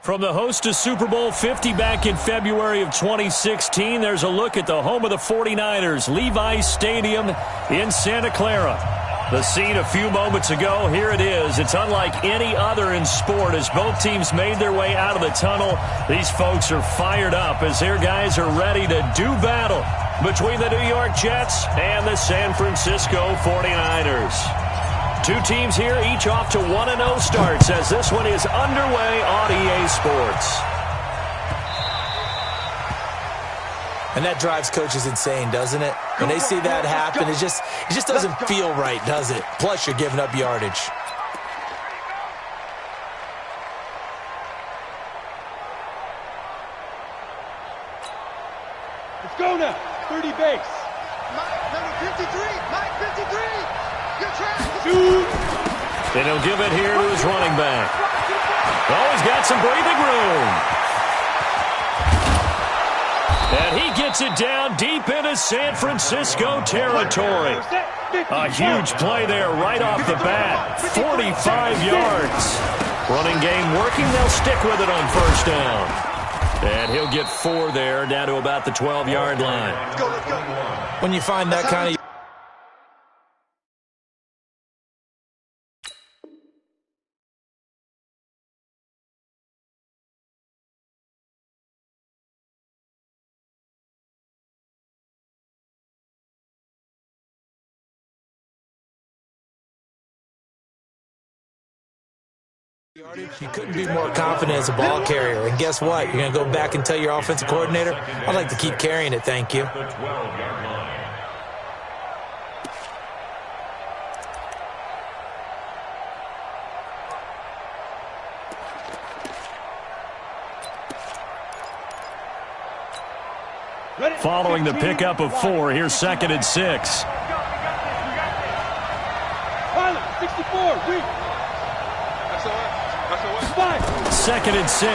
From the host to Super Bowl 50 back in February of 2016, there's a look at the home of the 49ers, Levi's Stadium in Santa Clara. The scene a few moments ago, here it is. It's unlike any other in sport as both teams made their way out of the tunnel. These folks are fired up as their guys are ready to do battle between the New York Jets and the San Francisco 49ers. Two teams here, each off to 1-0 starts as this one is underway on EA Sports. And that drives coaches insane, doesn't it? When they see that happen, it just doesn't feel right, does it? Plus, you're giving up yardage. Let's go now. 30 base. Mike, number 53. Mike, 53. Shoot. And he'll give it here to his running back. Oh, he's got some breathing room. And he gets it down deep into San Francisco territory. A huge play there right off the bat. 45 yards. Running game working. They'll stick with it on first down. And he'll get 4 there, down to about the 12-yard line. When you find that kind of... You couldn't be more confident as a ball carrier. And guess what? You're going to go back and tell your offensive coordinator, I'd like to keep carrying it, thank you. Following the pickup of 4, here's 2nd and 6. 64, 2nd and 6.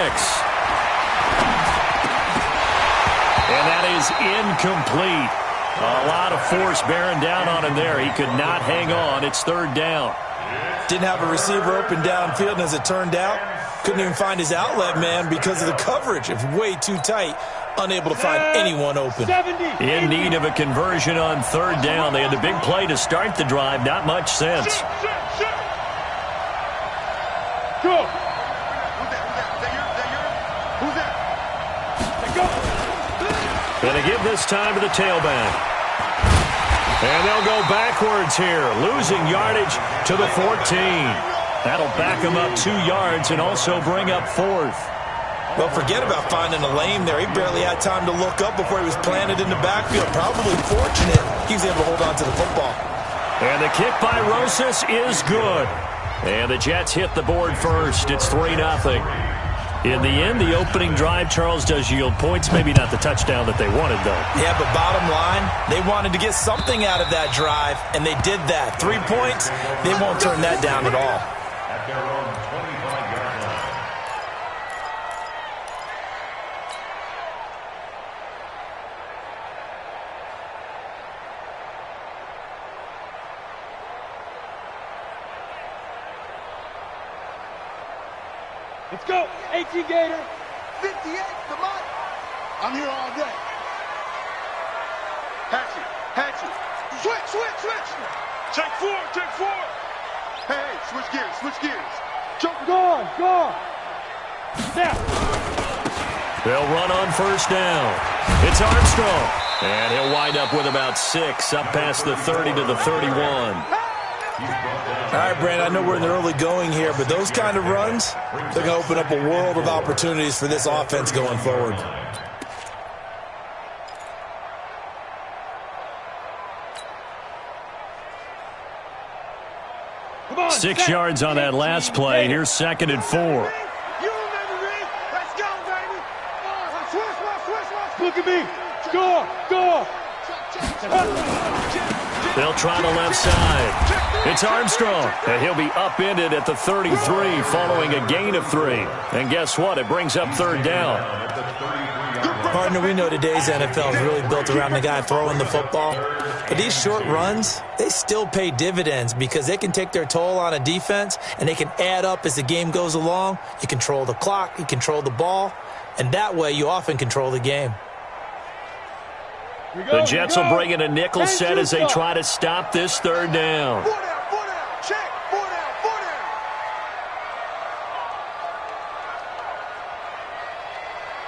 And that is incomplete. A lot of force bearing down on him there. He could not hang on. It's 3rd down. Didn't have a receiver open downfield, and as it turned out, couldn't even find his outlet man because of the coverage. It was way too tight. Unable to find anyone open. In need of a conversion on 3rd down. They had the big play to start the drive. Not much sense. Go. Going to give this time to the tailback. And they'll go backwards here, losing yardage to the 14. That'll back them up 2 yards and also bring up 4th. Well, forget about finding a lane there. He barely had time to look up before he was planted in the backfield. Probably fortunate he was able to hold on to the football. And the kick by Rosas is good. And the Jets hit the board first. It's 3-0. In the end, the opening drive, Charles, does yield points. Maybe not the touchdown that they wanted, though. Yeah, but bottom line, they wanted to get something out of that drive, and they did that. 3 points, they won't turn that down at all. At their own 25-yard line. Let's go. 18 Gator. 58, come on. I'm here all day. Hatchet. Switch. Check 4. Hey, switch gears. Go. Snap. They'll run on first down. It's Armstrong. And he'll wind up with about 6, up past the 30 to the 31. All right, Brand, I know we're in the early going here, but those kind of runs, they're going to open up a world of opportunities for this offense going forward. Come on. 6 yards on that last play. Here's 2nd and 4. You remember me? Let's go, baby. Switch. Look at me. Go. They'll try the left side. It's Armstrong, and he'll be upended at the 33 following a gain of 3. And guess what? It brings up 3rd down. Partner, we know today's NFL is really built around the guy throwing the football. But these short runs, they still pay dividends because they can take their toll on a defense, and they can add up as the game goes along. You control the clock, you control the ball, and that way you often control the game. The Jets will bring in a nickel set as they try to stop this third down. 4 down, 4 down, check, 4 down, 4 down.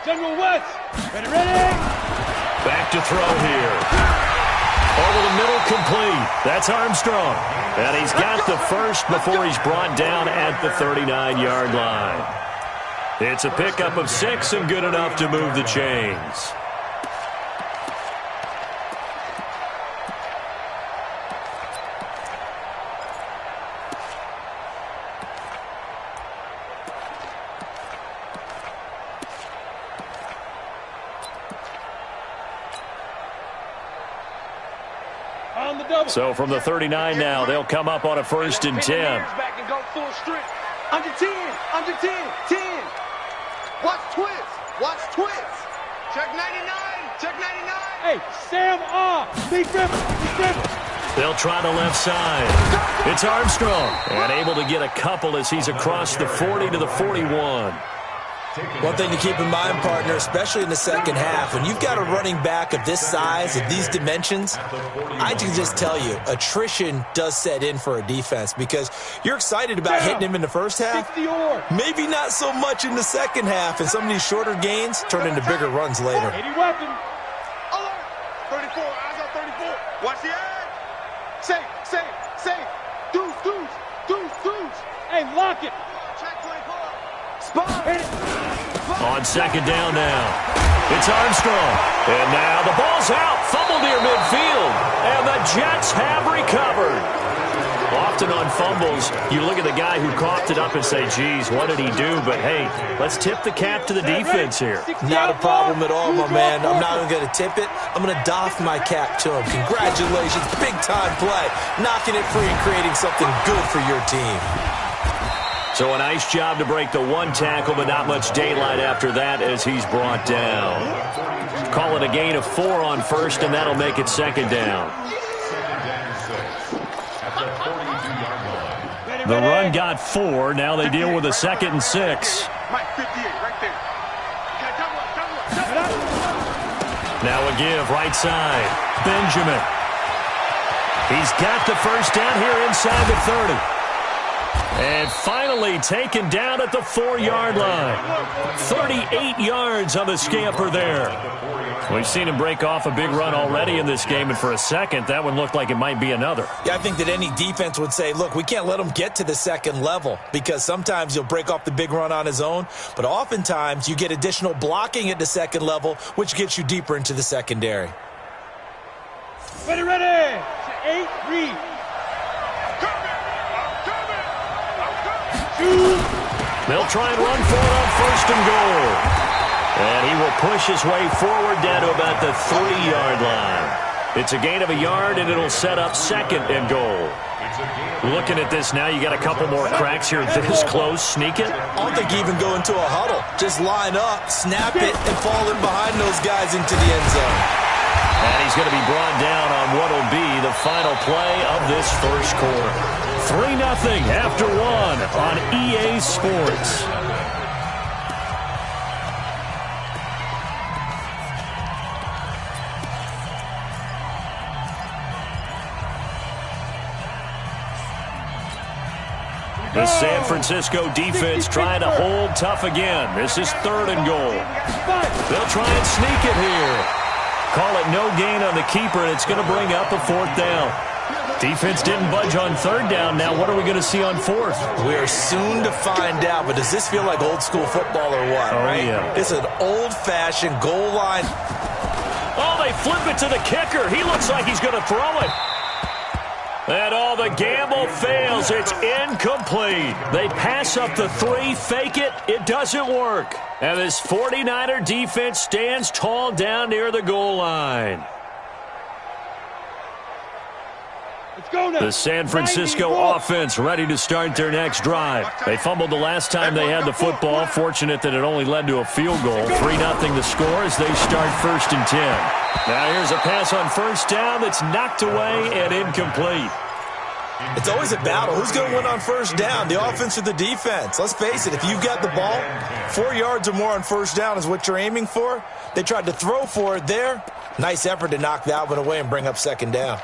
General West, ready. Back to throw here. Over the middle, complete. That's Armstrong. And he's got the first before he's brought down at the 39-yard line. It's a pickup of 6 and good enough to move the chains. So from the 39 now, they'll come up on a 1st and 10. Back and go full strength. Under 10, 10. Watch twist, watch twist. Check 99, check 99. Hey, Sam Big Griffin. They'll try the left side. It's Armstrong. And able to get a couple as he's across the 40 to the 41. One thing to keep in mind, partner, especially in the second half, when you've got a running back of this size, of these dimensions, I can just tell you, attrition does set in for a defense because you're excited about hitting him in the first half. Maybe not so much in the second half, and some of these shorter gains turn into bigger runs later. 80 weapon. Alert. 34, eyes on 34. Watch the edge. Safe. Deuce. Hey, lock it. Check 24. On second down now, it's Armstrong. And now the ball's out. Fumble near midfield. And the Jets have recovered. Often on fumbles, you look at the guy who coughed it up and say, geez, what did he do? But, hey, let's tip the cap to the defense here. Not a problem at all, my man. I'm not even going to tip it. I'm going to doff my cap to him. Congratulations. Big-time play. Knocking it free and creating something good for your team. So a nice job to break the one tackle, but not much daylight after that as he's brought down. Call it a gain of 4 on first, and that'll make it second down. The run got 4. Now they deal with a 2nd and 6. Mike, 58, right there. Now a give, right side. Benjamin. He's got the first down here inside the 30. And finally taken down at the 4-yard line. 38 yards on the scamper there. We've seen him break off a big run already in this game, and for a second, that one looked like it might be another. Yeah, I think that any defense would say, look, we can't let him get to the second level because sometimes he'll break off the big run on his own, but oftentimes you get additional blocking at the second level, which gets you deeper into the secondary. Ready. 8, read. They'll try and run for it on 1st and goal. And he will push his way forward down to about the 3-yard line. It's a gain of a yard, and it'll set up 2nd and goal. Looking at this now, you got a couple more cracks here this close. Sneak it. I don't think you even go into a huddle. Just line up, snap it, and fall in behind those guys into the end zone. And he's going to be brought down on what will be the final play of this first quarter. 3-0 after 1 on EA Sports. The San Francisco defense trying to hold tough again. This is 3rd and goal. They'll try and sneak it here. Call it no gain on the keeper, and it's going to bring up a 4th down. Defense didn't budge on 3rd down. Now what are we going to see on 4th? We're soon to find out, but does this feel like old school football or what? Oh, right? Yeah. It's an old-fashioned goal line. Oh, they flip it to the kicker. He looks like he's going to throw it. And the gamble fails. It's incomplete. They pass up the 3, fake it. It doesn't work. And this 49er defense stands tall down near the goal line. Let's go now. The San Francisco offense ready to start their next drive. They fumbled the last time they had the football. Fortunate that it only led to a field goal. 3-0 the score as they start 1st and 10. Now here's a pass on 1st down that's knocked away and incomplete. It's always a battle. Who's going to win on 1st down, the offense or the defense? Let's face it, if you've got the ball, 4 yards or more on 1st down is what you're aiming for. They tried to throw for it there. Nice effort to knock that one away and bring up 2nd down.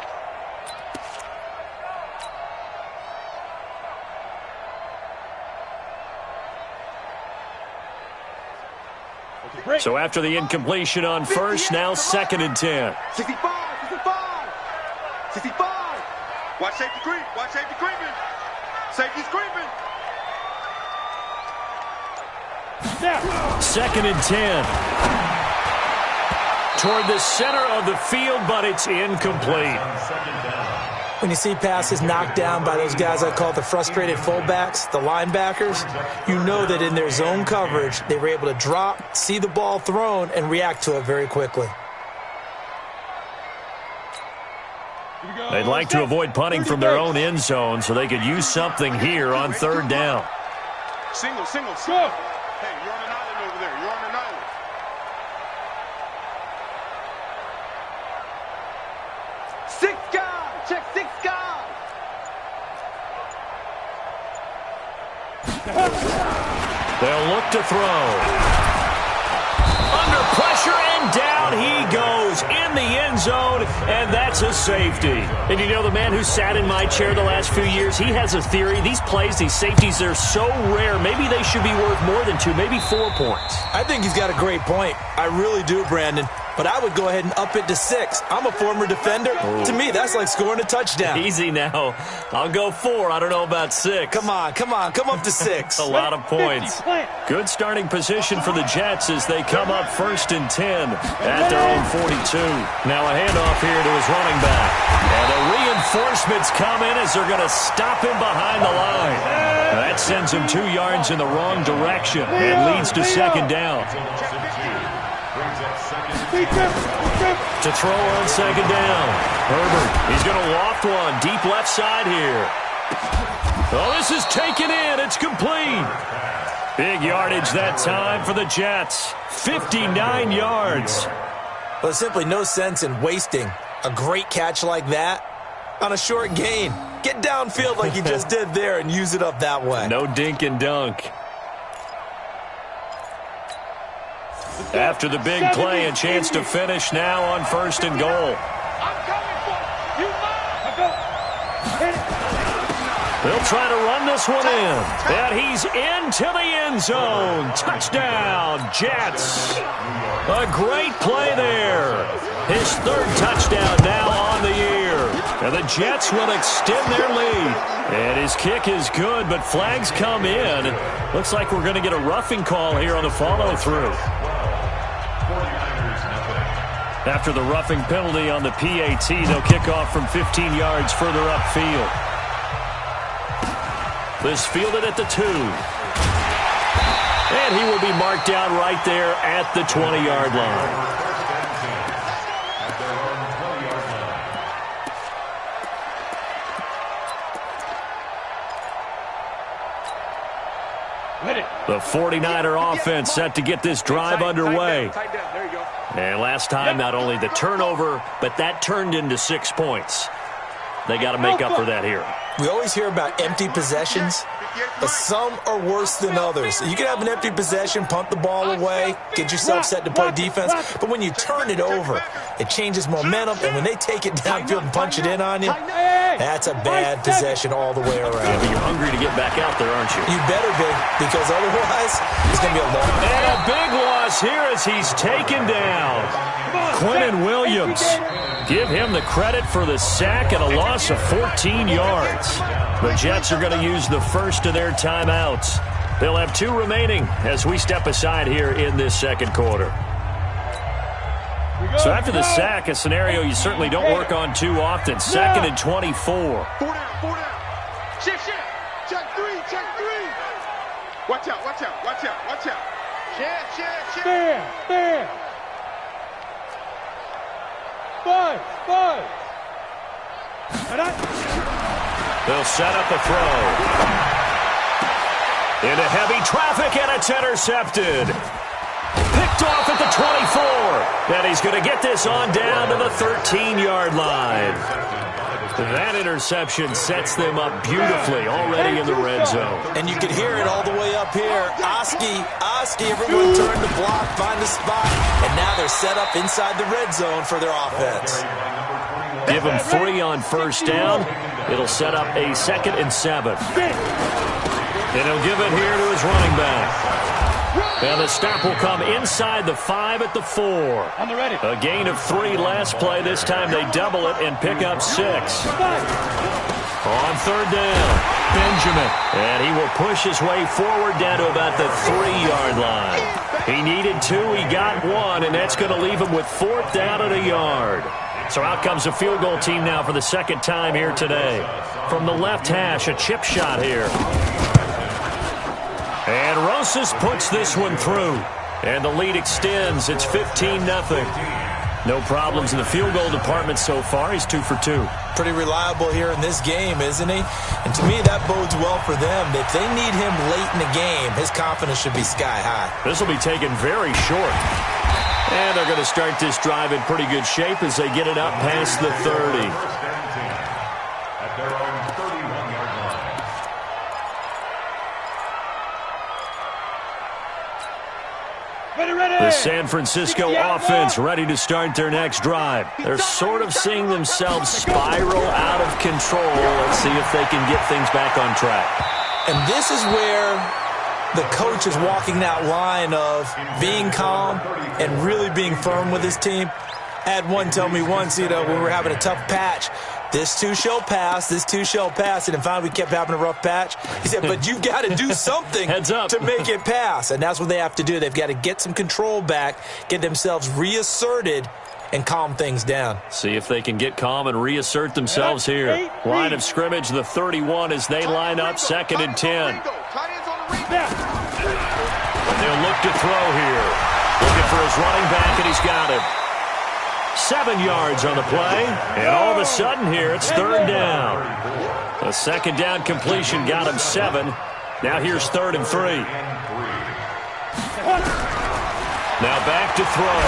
So after the incompletion on 1st, now 2nd and 10. 65, 65, 65. Watch safety creep. Watch safety creeping. Safety's creeping. Now. 2nd and 10. Toward the center of the field, but it's incomplete. When you see passes knocked down by those guys I call the frustrated fullbacks, the linebackers, you know that in their zone coverage, they were able to drop, see the ball thrown, and react to it very quickly. They'd like to avoid punting from their own end zone so they could use something here on 3rd down. Single. Go. Hey, you're on an island over there. You're on an island. Six guys. Check 6 guys. They'll look to throw. Under pressure, and down he goes in the end zone, and that's a safety. And you know, the man who sat in my chair the last few years, he has a theory. These plays, these safeties, they're so rare. Maybe they should be worth more than 2, maybe 4 points. I think he's got a great point. I really do, Brandon. But I would go ahead and up it to 6. I'm a former defender. Ooh. To me, that's like scoring a touchdown. Easy now. I'll go 4. I don't know about 6. Come on. Come up to 6. A lot of points. Good starting position for the Jets as they come up 1st and 10 at their own 42. Now a handoff here to his running back. And the reinforcements come in as they're going to stop him behind the line. That sends him 2 yards in the wrong direction and leads to 2nd down. To throw on 2nd down. Herbert, he's going to loft one deep left side here. Oh, this is taken in. It's complete. Big yardage that time for the Jets. 59 yards. Well, there's simply no sense in wasting a great catch like that on a short gain. Get downfield like you just did there and use it up that way. No dink and dunk. After the big play, a chance to finish now on 1st and goal. I'm coming for you. Hit it. They'll try to run this one in. And he's into the end zone. Touchdown, Jets. A great play there. His 3rd touchdown now on the year. And the Jets will extend their lead. And his kick is good, but flags come in. Looks like we're going to get a roughing call here on the follow-through. After the roughing penalty on the PAT, they'll kick off from 15 yards further upfield. This fielded at the 2. And he will be marked down right there at the 20-yard line. The 49er offense set to get this drive underway. There you go. And last time, not only the turnover, but that turned into 6 points. They got to make up for that here. We always hear about empty possessions, but some are worse than others. You can have an empty possession, punt the ball away, get yourself set to play defense, but when you turn it over, it changes momentum, and when they take it downfield and punch it in on you, that's a bad possession all the way around. Yeah, but you're hungry to get back out there, aren't you? You better be, because otherwise, it's going to be a long And a big loss here as he's taken down. Quinnen Williams. Give him the credit for the sack and a loss of 14 yards. The Jets are going to use the first of their timeouts. They'll have 2 remaining as we step aside here in this 2nd quarter. So after the sack, a scenario you certainly don't work on too often. 2nd and 24. 4 down. Shift. Check 3. Watch out. Shift. There. 5. And They'll set up a throw. Into heavy traffic, and it's intercepted. Picked off at the 24. And he's going to get this on down to the 13-yard line. That interception sets them up beautifully already in the red zone. And you can hear it all the way up here. Oski, everyone turned to block, find a spot, and now they're set up inside the red zone for their offense. Give him 3 on first down. It'll set up a 2nd and 7. And he'll give it here to his running back. And the stop will come inside the 5 at the 4. A gain of 3 last play. This time they double it and pick up 6. On third down, Benjamin. And he will push his way forward down to about the 3-yard line. He needed 2, he got 1, and that's going to leave him with 4th down at a yard. So out comes a field goal team now for the 2nd time here today. From the left hash, a chip shot here. And Rosas puts this one through. And the lead extends. It's 15-0. No problems in the field goal department so far. He's 2 for 2. Pretty reliable here in this game, isn't he? And to me, that bodes well for them. If they need him late in the game, his confidence should be sky high. This will be taken very short. And they're going to start this drive in pretty good shape as they get it up past the 30. The San Francisco offense ready to start their next drive. They're sort of seeing themselves spiral out of control. Let's see if they can get things back on track. And this is where the coach is walking that line of being calm and really being firm with his team. I had one tell me once, when we were having a tough patch, this too shall pass, this too shall pass. And finally we kept having a rough patch. He said, but you've got to do something to make it pass. And that's what they have to do. They've got to get some control back, get themselves reasserted, and calm things down. See if they can get calm and reassert themselves here. Line of scrimmage, the 31 as they line up, 2nd and 10. They'll look to throw here. Looking for his running back, and he's got him. 7 yards on the play, and all of a sudden here it's 3rd down. A 2nd down completion got him 7. Now here's 3rd and 3. Now back to throw.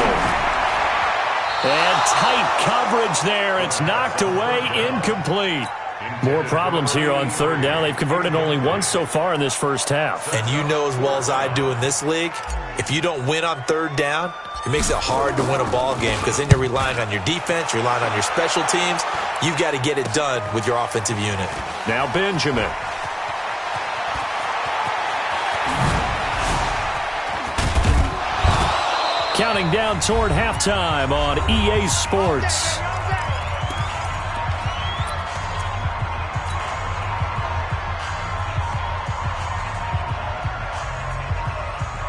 And tight coverage there. It's knocked away, incomplete. More problems here on 3rd down. They've converted only once so far in this first half. And you know as well as I do in this league, if you don't win on 3rd down, it makes it hard to win a ball game because then you're relying on your defense, you're relying on your special teams. You've got to get it done with your offensive unit. Now Benjamin. Counting down toward halftime on EA Sports.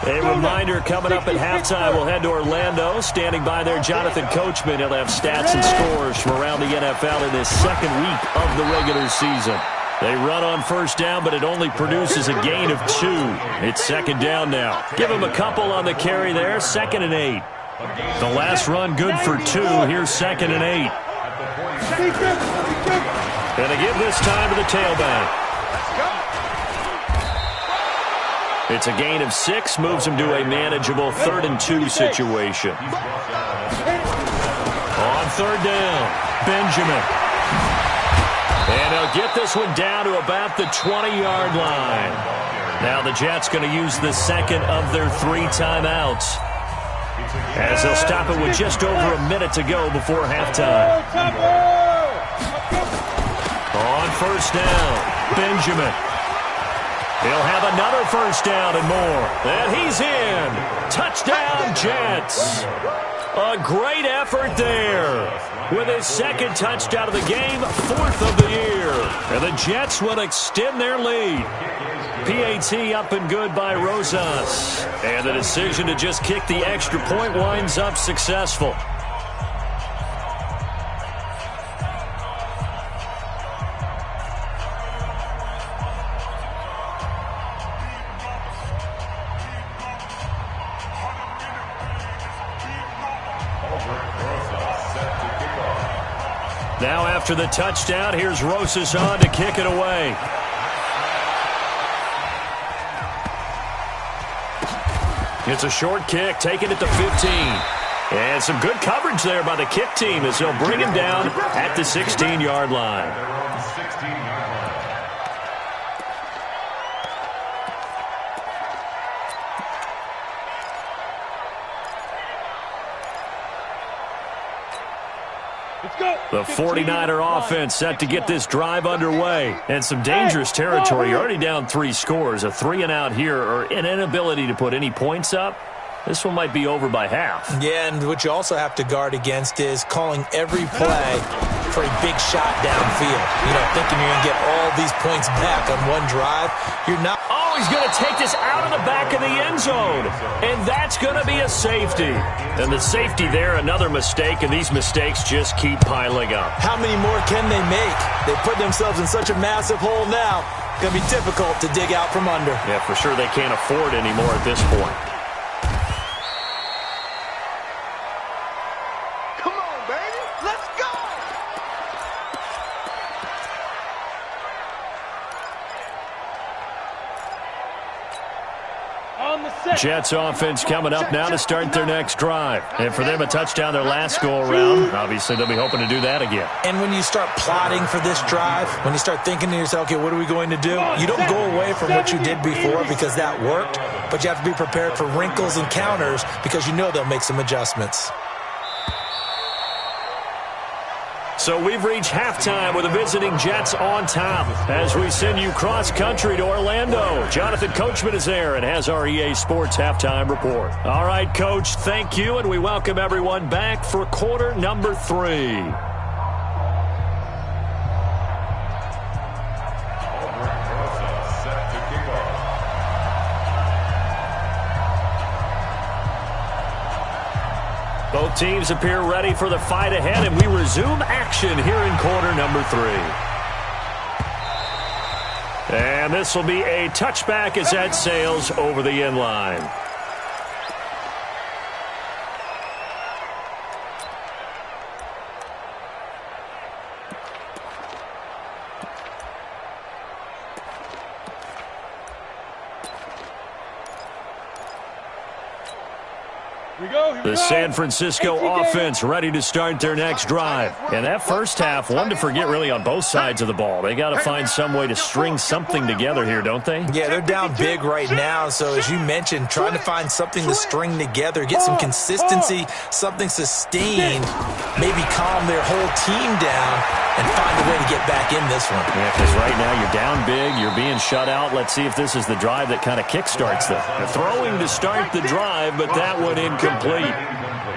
A reminder coming up at halftime, we'll head to Orlando. Standing by there, Jonathan Coachman. He'll have stats and scores from around the NFL in this 2nd week of the regular season. They run on first down, but it only produces a gain of 2. It's 2nd down now. Give him a couple on the carry there, 2nd and 8. The last run good for 2. Here's 2nd and 8. And they give this time to the tailback. It's a gain of 6, moves him to a manageable 3rd and 2 situation. On 3rd down, Benjamin. And he'll get this one down to about the 20-yard line. Now the Jets going to use the 2nd of their 3 timeouts, as they'll stop it with just over a minute to go before halftime. On first down, Benjamin. He'll have another first down and more. And he's in. Touchdown, Jets. A great effort there. With his 2nd touchdown of the game, 4th of the year. And the Jets will extend their lead. PAT up and good by Rosas. And the decision to just kick the extra point winds up successful. Now after the touchdown, here's Rosas on to kick it away. It's a short kick, taking it to 15. And some good coverage there by the kick team as they'll bring him down at the 16-yard line. The 49er offense set to get this drive underway. And some dangerous territory. You're already down 3 scores. A 3-and-out here or an inability to put any points up. This one might be over by half. Yeah, and what you also have to guard against is calling every play for a big shot downfield. You know, thinking you're going to get all these points back on one drive. You're not. Oh, he's going to take this out of the back of the end zone. And that's going to be a safety. And the safety there, another mistake, and these mistakes just keep piling up. How many more can they make? They put themselves in such a massive hole now. Going to be difficult to dig out from under. Yeah, for sure they can't afford anymore at this point. Jets offense coming up now to start their next drive. And for them, a touchdown their last go-around. Obviously, they'll be hoping to do that again. And when you start plotting for this drive, when you start thinking to yourself, okay, what are we going to do? You don't go away from what you did before because that worked, but you have to be prepared for wrinkles and counters because you know they'll make some adjustments. So we've reached halftime with the visiting Jets on top as we send you cross-country to Orlando. Jonathan Coachman is there and has our EA Sports halftime report. All right, Coach, thank you, and we welcome everyone back for quarter number 3. Both teams appear ready for the fight ahead, and we resume action here in quarter number 3. And this will be a touchback as that sails over the end line. The San Francisco offense ready to start their next drive. And that first half, one to forget really on both sides of the ball. They got to find some way to string something together here, don't they? Yeah, they're down big right now. So as you mentioned, trying to find something to string together, get some consistency, something sustained, maybe calm their whole team down and find a way to get back in this one. Yeah, because right now you're down big, you're being shut out. Let's see if this is the drive that kind of kickstarts them. They're throwing to start the drive, but that one incomplete.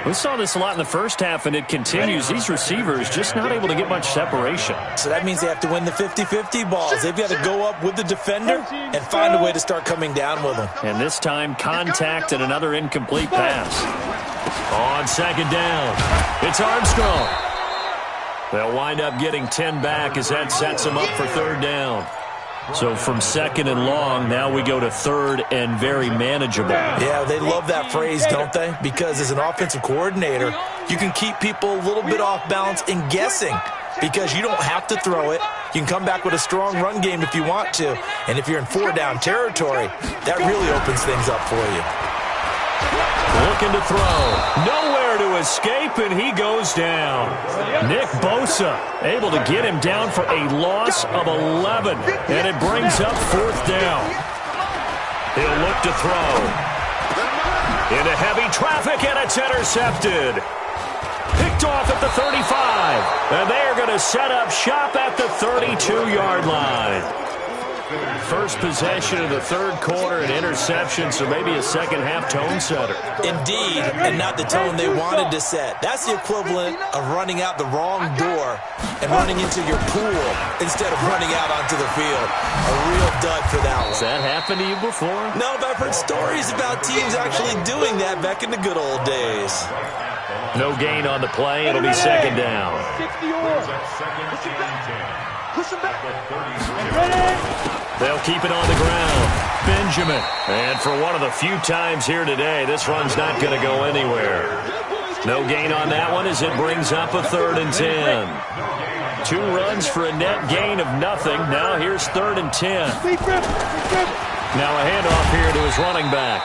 We saw this a lot in the first half, and it continues. These receivers just not able to get much separation. So that means they have to win the 50-50 balls. They've got to go up with the defender and find a way to start coming down with them. And this time, contact and another incomplete pass. On second down, it's Armstrong. They'll wind up getting 10 back as that sets them up for third down. So from second and long, now we go to third and very manageable. Yeah, they love that phrase, don't they? Because as an offensive coordinator, you can keep people a little bit off balance and guessing because you don't have to throw it. You can come back with a strong run game if you want to. And if you're in 4-down territory, that really opens things up for you. Looking to throw. Nowhere to escape, and he goes down. Nick Bosa able to get him down for a loss of 11, and it brings up fourth down. He'll look to throw. Into heavy traffic, and it's intercepted. Picked off at the 35, and they're going to set up shop at the 32-yard line. First possession of the third quarter, an interception, so maybe a second-half tone setter. Indeed, and not the tone they wanted to set. That's the equivalent of running out the wrong door and running into your pool instead of running out onto the field. A real dud for that one. Has that happened to you before? No, but I've heard stories about teams actually doing that back in the good old days. No gain on the play. It'll be second down. Push him back. They'll keep it on the ground. Benjamin. And for one of the few times here today, this run's not going to go anywhere. No gain on that one as it brings up a 3rd and 10. 2 runs for a net gain of nothing. Now here's 3rd and 10. Now a handoff here to his running back.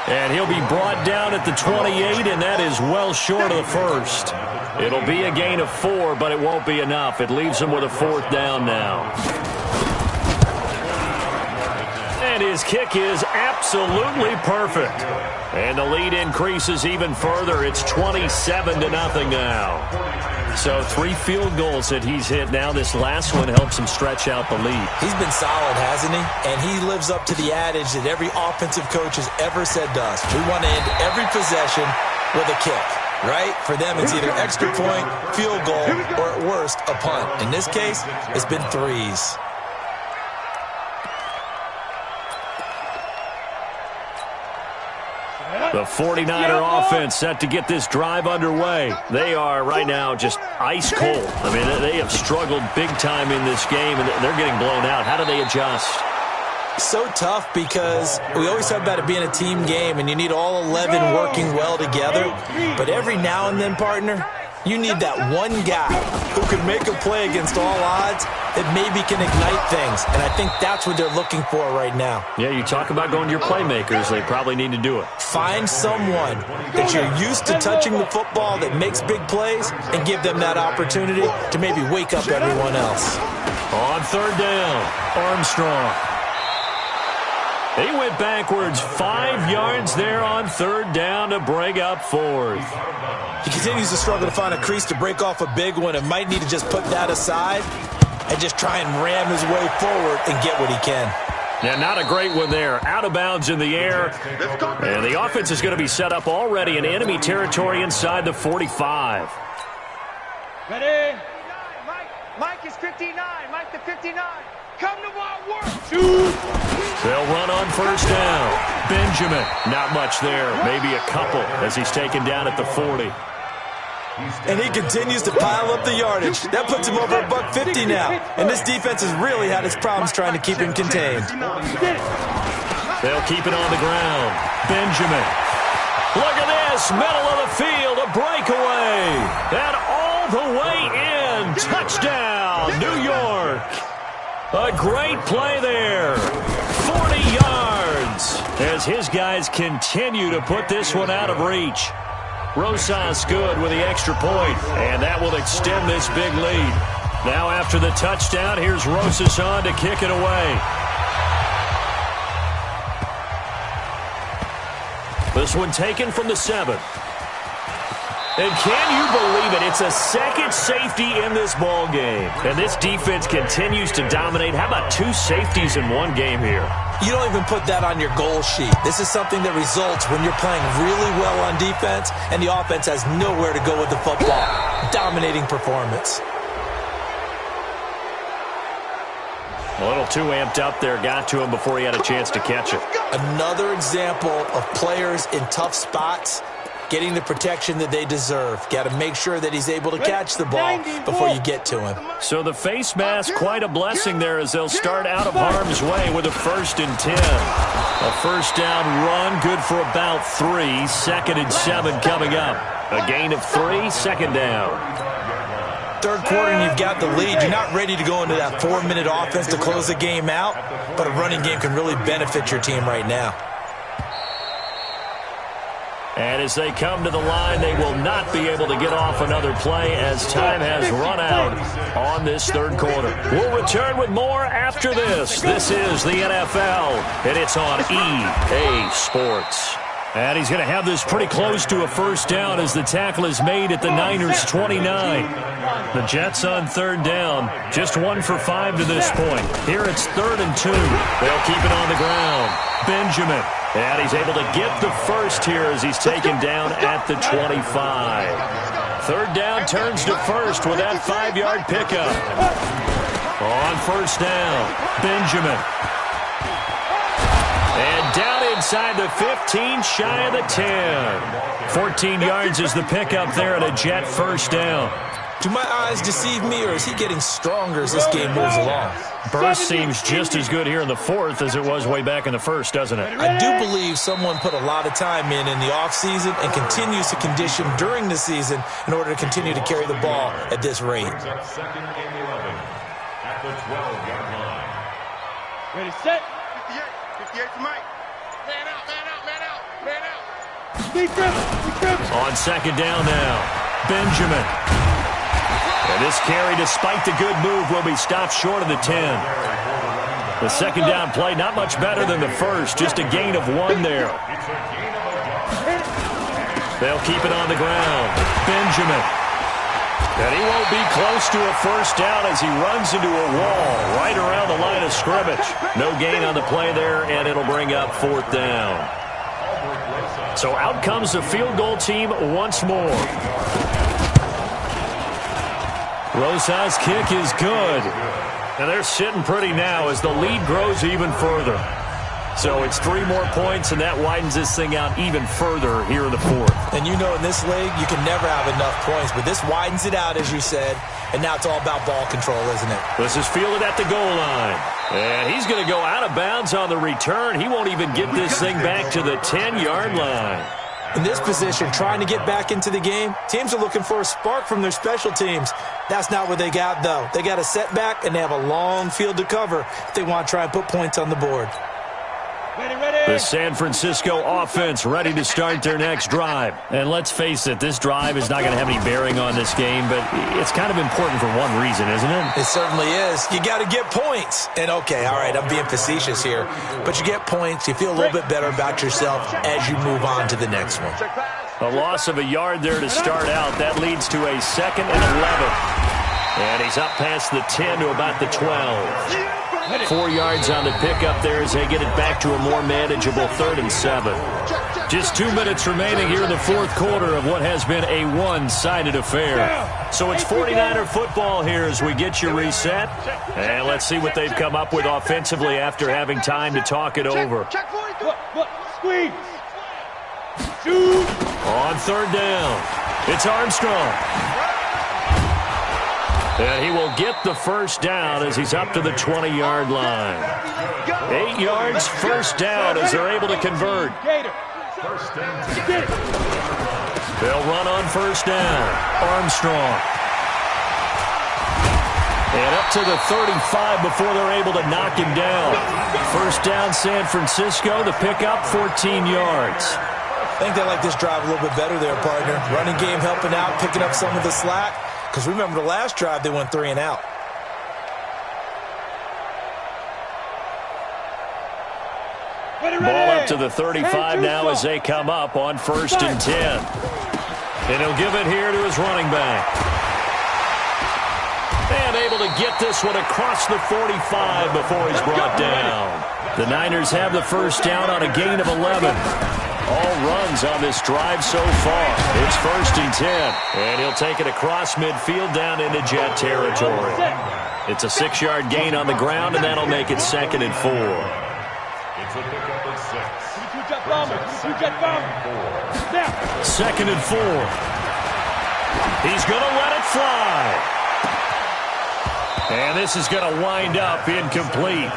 And he'll be brought down at the 28, and that is well short of the first. It'll be a gain of 4, but it won't be enough. It leaves him with a 4th down now. And his kick is absolutely perfect. And the lead increases even further. It's 27-0 now. So 3 field goals that he's hit now. This last one helps him stretch out the lead. He's been solid, hasn't he? And he lives up to the adage that every offensive coach has ever said to us. We want to end every possession with a kick, right? For them, it's either extra point, field goal, or at worst, a punt. In this case, it's been 3s. The 49er offense set to get this drive underway. They are right now just ice cold. I mean, they have struggled big time in this game, and they're getting blown out. How do they adjust? So tough because we always talk about it being a team game, and you need all 11 working well together. But every now and then, partner, you need that one guy who can make a play against all odds that maybe can ignite things. And I think that's what they're looking for right now. Yeah, you talk about going to your playmakers. They probably need to do it. Find someone that you're used to touching the football that makes big plays and give them that opportunity to maybe wake up everyone else. On 3rd down, Armstrong. He went backwards 5 yards there on 3rd down to bring up 4th. He continues to struggle to find a crease to break off a big one and might need to just put that aside and just try and ram his way forward and get what he can. Yeah, not a great one there. Out of bounds in the air. And the offense is going to be set up already in enemy territory inside the 45. Ready? Mike is 59. Mike the 59. Come to my work. Shoot. They'll run on 1st down. Benjamin, not much there. Maybe a couple as he's taken down at the 40. And he continues to pile up the yardage. That puts him over $150 now. And this defense has really had its problems trying to keep him contained. They'll keep it on the ground. Benjamin. Look at this. Middle of the field. A breakaway. And all the way in. Touchdown, New York. A great play there. 40 yards as his guys continue to put this one out of reach. Rosas good with the extra point, and that will extend this big lead. Now after the touchdown, here's Rosas on to kick it away. This one taken from the 7. And can you believe it? It's a second safety in this ball game. And this defense continues to dominate. How about 2 safeties in one game here? You don't even put that on your goal sheet. This is something that results when you're playing really well on defense and the offense has nowhere to go with the football. Dominating performance. A little too amped up there. Got to him before he had a chance to catch it. Another example of players in tough spots getting the protection that they deserve. Got to make sure that he's able to catch the ball before you get to him. So the face mask, quite a blessing there as they'll start out of harm's way with a 1st and 10. A 1st down run, good for about 3. 2nd and 7 coming up. A gain of 3, 2nd down. 3rd quarter and you've got the lead. You're not ready to go into that 4-minute offense to close the game out, but a running game can really benefit your team right now. And as they come to the line, they will not be able to get off another play as time has run out on this 3rd quarter. We'll return with more after this. This is the NFL, and it's on EA Sports. And he's going to have this pretty close to a 1st down as the tackle is made at the Niners' 29. The Jets on 3rd down, just 1 for 5 to this point. Here it's 3rd and 2. They'll keep it on the ground. Benjamin. And he's able to get the 1st here as he's taken down at the 25. 3rd down turns to 1st with that 5-yard pickup. On 1st down, Benjamin. And down inside the 15, shy of the 10. 14 yards is the pickup there at a Jet 1st down. Do my eyes deceive me, or is he getting stronger as this game moves along? Burst seems just as good here in the fourth as it was way back in the first, doesn't it? I do believe someone put a lot of time in the offseason and continues to condition during the season in order to continue to carry the ball at this rate. Second and 11 at the 12-yard line. Ready, set. 58 to Mike. Man out, man out, man out, man out. Speed trips. On second down now, Benjamin. And this carry, despite the good move, will be stopped short of the 10. The second down play, not much better than the first, just a gain of 1 there. They'll keep it on the ground. Benjamin. And he won't be close to a first down as he runs into a wall right around the line of scrimmage. No gain on the play there, and it'll bring up 4th down. So out comes the field goal team once more. Rosa's kick is good. And they're sitting pretty now as the lead grows even further. So it's 3 more points, and that widens this thing out even further here in the fourth. And you know in this league, you can never have enough points, but this widens it out, as you said, and now it's all about ball control, isn't it? This is fielded at the goal line. And he's going to go out of bounds on the return. He won't even get this thing back to the 10-yard line. In this position, trying to get back into the game, teams are looking for a spark from their special teams. That's not what they got, though. They got a setback, and they have a long field to cover if they want to try and put points on the board. The San Francisco offense ready to start their next drive. And let's face it, this drive is not going to have any bearing on this game, but it's kind of important for one reason, isn't it? It certainly is. You got to get points. And, okay, all right, I'm being facetious here, but you get points, you feel a little bit better about yourself as you move on to the next one. A loss of a yard there to start out. That leads to a 2nd and 11. And he's up past the 10 to about the 12. 4 yards on the pickup there as they get it back to a more manageable 3rd and 7. Just 2 minutes remaining here in the fourth quarter of what has been a one-sided affair. So it's 49er football here as we get you reset. And let's see what they've come up with offensively after having time to talk it over. Squeeze. Shoot. On 3rd down, it's Armstrong. And he will get the first down as he's up to the 20-yard line. 8 yards, first down as they're able to convert. They'll run on first down. Armstrong. And up to the 35 before they're able to knock him down. First down, San Francisco. The pickup, 14 yards. I think they like this drive a little bit better there, partner. Running game helping out, picking up some of the slack. Because remember the last drive, they went 3 and out. Ball up to the 35 now as they come up on 1st and 10. And he'll give it here to his running back. And able to get this one across the 45 before he's brought down. The Niners have the first down on a gain of 11. All runs on this drive so far. It's 1st and 10. And he'll take it across midfield down into Jet territory. It's a 6-yard gain on the ground, and that'll make it 2nd and 4. It's a pickup of 6. 2nd and 4. He's going to let it fly. And this is going to wind up incomplete.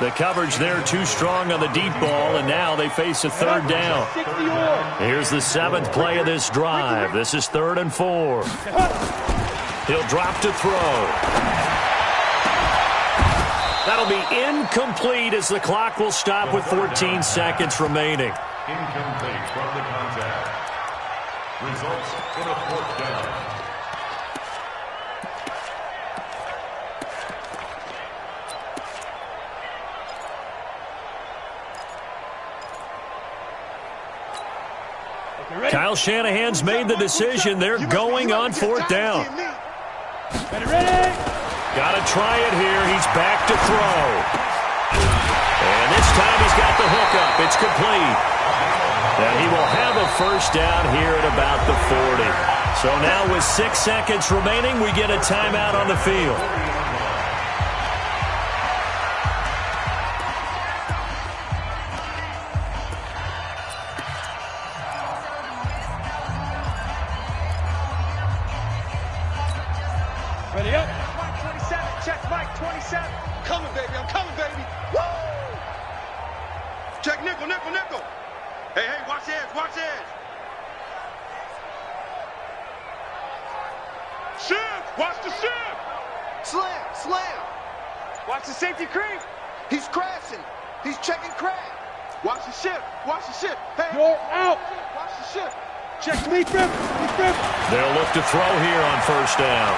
The coverage there too strong on the deep ball, and now they face a 3rd down. Here's the 7th play of this drive. This is 3rd and 4. He'll drop to throw. That'll be incomplete as the clock will stop with 14 seconds remaining. Incomplete from the contact. Results in a 4th down. Kyle Shanahan's made the decision. They're going on 4th down. Got to try it here. He's back to throw. And this time he's got the hookup. It's complete. And he will have a first down here at about the 40. So now with 6 seconds remaining, we get a timeout on the field. 27. Coming, baby. I'm coming, baby. Woo! Check nickel, nickel, nickel. Hey, hey, watch the edge, watch the edge. Shift, watch the shift. Slam, slam. Watch the safety creep. He's crashing. He's checking crack. Watch the shift, watch the shift. Hey, You're out. watch the shift. Check lead rip. They'll look to throw here on first down.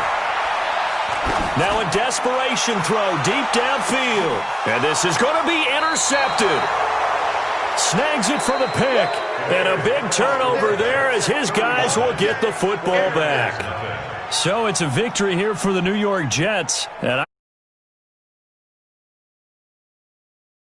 Now a desperation throw deep downfield. And this is going to be intercepted. Snags it for the pick. And a big turnover there as his guys will get the football back. So it's a victory here for the New York Jets. And